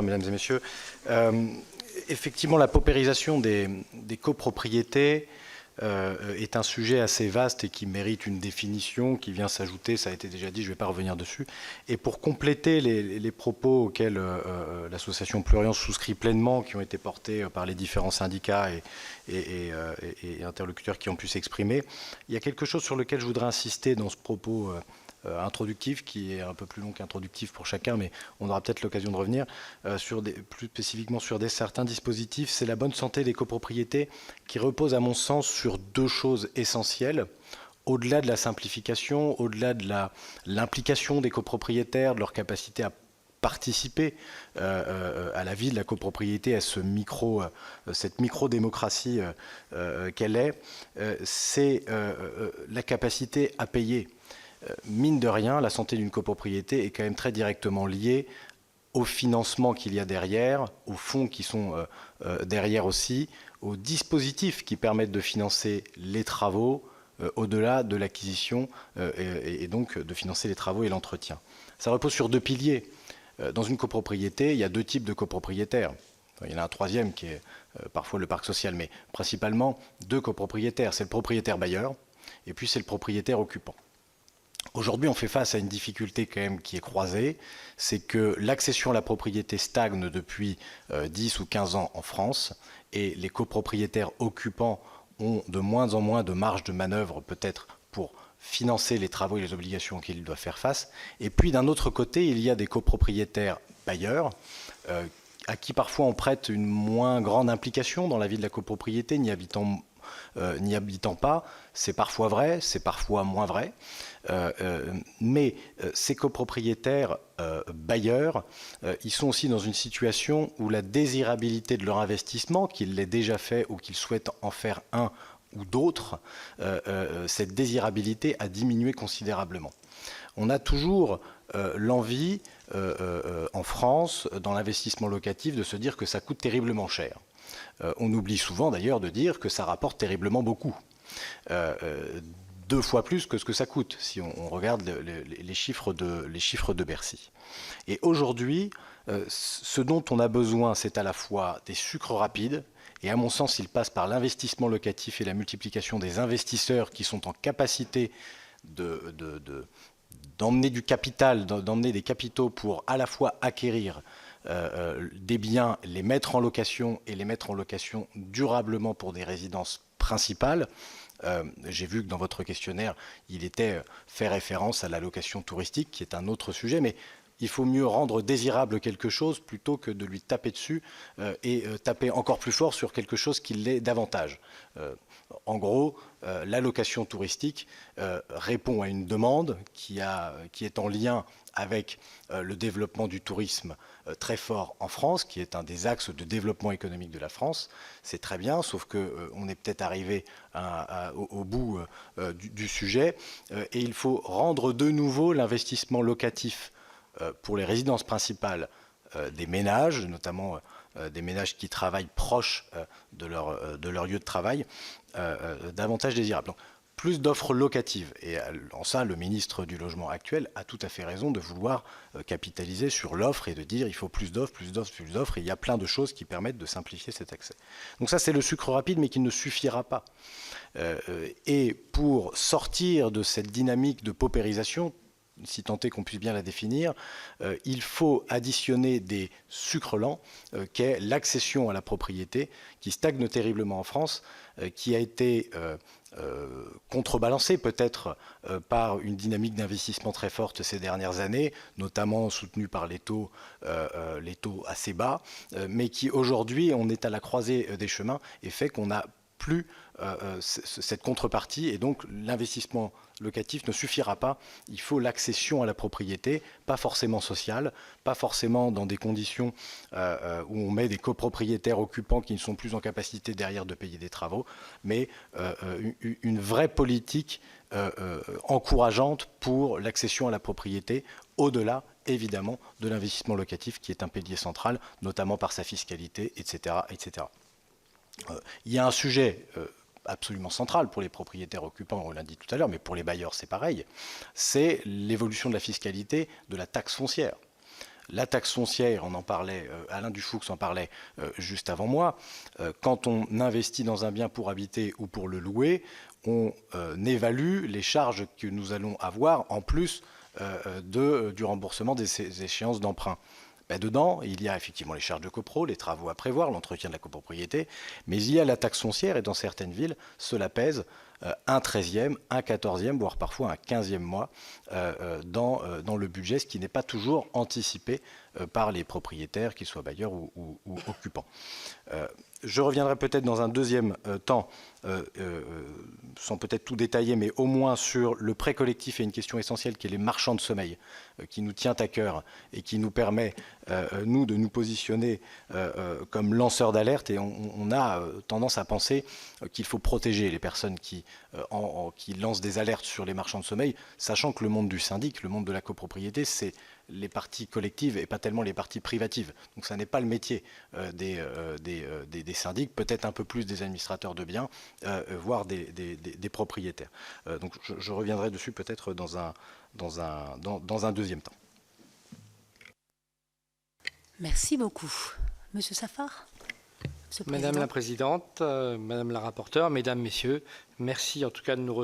rapporteur, mesdames et messieurs. Effectivement, la paupérisation des copropriétés est un sujet assez vaste et qui mérite une définition qui vient s'ajouter, ça a été déjà dit, je ne vais pas revenir dessus. Et pour compléter les propos auxquels l'association Pluriance souscrit pleinement, qui ont été portés par les différents syndicats et interlocuteurs qui ont pu s'exprimer, il y a quelque chose sur lequel je voudrais insister dans ce propos introductif, qui est un peu plus long qu'introductif pour chacun, mais on aura peut-être l'occasion de revenir plus spécifiquement sur certains dispositifs. C'est la bonne santé des copropriétés qui repose, à mon sens, sur deux choses essentielles. Au-delà de la simplification, au-delà de l'implication des copropriétaires, de leur capacité à participer à la vie de la copropriété, à cette micro-démocratie qu'elle est, c'est la capacité à payer. Mine de rien, la santé d'une copropriété est quand même très directement liée au financement qu'il y a derrière, aux fonds qui sont derrière aussi, aux dispositifs qui permettent de financer les travaux au-delà de l'acquisition et donc de financer les travaux et l'entretien. Ça repose sur deux piliers. Dans une copropriété, il y a deux types de copropriétaires. Il y en a un troisième qui est parfois le parc social, mais principalement deux copropriétaires. C'est le propriétaire bailleur et puis c'est le propriétaire occupant. Aujourd'hui, on fait face à une difficulté quand même qui est croisée, c'est que l'accession à la propriété stagne depuis 10 ou 15 ans en France et les copropriétaires occupants ont de moins en moins de marge de manœuvre peut-être pour financer les travaux et les obligations auxquelles ils doivent faire face. Et puis d'un autre côté, il y a des copropriétaires bailleurs à qui parfois on prête une moins grande implication dans la vie de la copropriété, n'y habitant pas. C'est parfois vrai, c'est parfois moins vrai. Mais ces copropriétaires bailleurs, ils sont aussi dans une situation où la désirabilité de leur investissement, qu'ils l'aient déjà fait ou qu'ils souhaitent en faire un ou d'autres, cette désirabilité a diminué considérablement. On a toujours l'envie, en France, dans l'investissement locatif, de se dire que ça coûte terriblement cher. On oublie souvent d'ailleurs de dire que ça rapporte terriblement beaucoup. 2 fois plus que ce que ça coûte, si on regarde les chiffres de Bercy. Et aujourd'hui, ce dont on a besoin, c'est à la fois des sucres rapides, et à mon sens, il passe par l'investissement locatif et la multiplication des investisseurs qui sont en capacité d'emmener du capital, d'emmener des capitaux pour à la fois acquérir des biens, les mettre en location et les mettre en location durablement pour des résidences principales. J'ai vu que dans votre questionnaire, il était fait référence à la location touristique, qui est un autre sujet, mais il faut mieux rendre désirable quelque chose plutôt que de lui taper dessus et taper encore plus fort sur quelque chose qui l'est davantage. En gros, la location touristique répond à une demande qui est en lien avec le développement du tourisme très fort en France, qui est un des axes de développement économique de la France. C'est très bien, sauf qu'on est peut-être arrivé au bout du sujet. Et il faut rendre de nouveau l'investissement locatif pour les résidences principales des ménages, notamment des ménages qui travaillent proches de leur lieu de travail, davantage désirable. Donc, plus d'offres locatives. Et en ça, le ministre du Logement actuel a tout à fait raison de vouloir capitaliser sur l'offre et de dire il faut plus d'offres, plus d'offres, plus d'offres. Et il y a plein de choses qui permettent de simplifier cet accès. Donc ça, c'est le sucre rapide, mais qui ne suffira pas. Et pour sortir de cette dynamique de paupérisation, si tant est qu'on puisse bien la définir, il faut additionner des sucres lents, qu'est l'accession à la propriété, qui stagne terriblement en France, qui a été contrebalancée peut-être par une dynamique d'investissement très forte ces dernières années, notamment soutenue par les taux assez bas, mais qui aujourd'hui, on est à la croisée des chemins et fait qu'on n'a plus cette contrepartie, et donc l'investissement locatif ne suffira pas. Il faut l'accession à la propriété, pas forcément sociale, pas forcément dans des conditions où on met des copropriétaires occupants qui ne sont plus en capacité derrière de payer des travaux, mais une vraie politique encourageante pour l'accession à la propriété, au-delà évidemment de l'investissement locatif qui est un pilier central, notamment par sa fiscalité, etc. etc. Il y a un sujet absolument central pour les propriétaires occupants, on l'a dit tout à l'heure, mais pour les bailleurs c'est pareil, c'est l'évolution de la fiscalité de la taxe foncière. La taxe foncière, on en parlait, Alain Dufoux en parlait juste avant moi. Quand on investit dans un bien pour habiter ou pour le louer, on évalue les charges que nous allons avoir en plus du remboursement des échéances d'emprunt. Dedans, il y a effectivement les charges de copro, les travaux à prévoir, l'entretien de la copropriété, mais il y a la taxe foncière et dans certaines villes, cela pèse un 13e, un 14e, voire parfois un 15e mois dans le budget, ce qui n'est pas toujours anticipé par les propriétaires, qu'ils soient bailleurs ou occupants. Je reviendrai peut-être dans un deuxième temps, sans peut-être tout détailler, mais au moins sur le prêt collectif et une question essentielle qui est les marchands de sommeil, qui nous tient à cœur et qui nous permet, nous, de nous positionner comme lanceurs d'alerte. Et on a tendance à penser qu'il faut protéger les personnes qui lancent des alertes sur les marchands de sommeil, sachant que le monde du syndic, le monde de la copropriété, c'est les parties collectives et pas tellement les parties privatives. Donc ça n'est pas le métier des syndics, peut-être un peu plus des administrateurs de biens, voire des propriétaires. Donc je reviendrai dessus peut-être dans un deuxième temps. Merci beaucoup. Monsieur Safar. Madame la Présidente, Madame la rapporteure, Mesdames, Messieurs, merci en tout cas de nous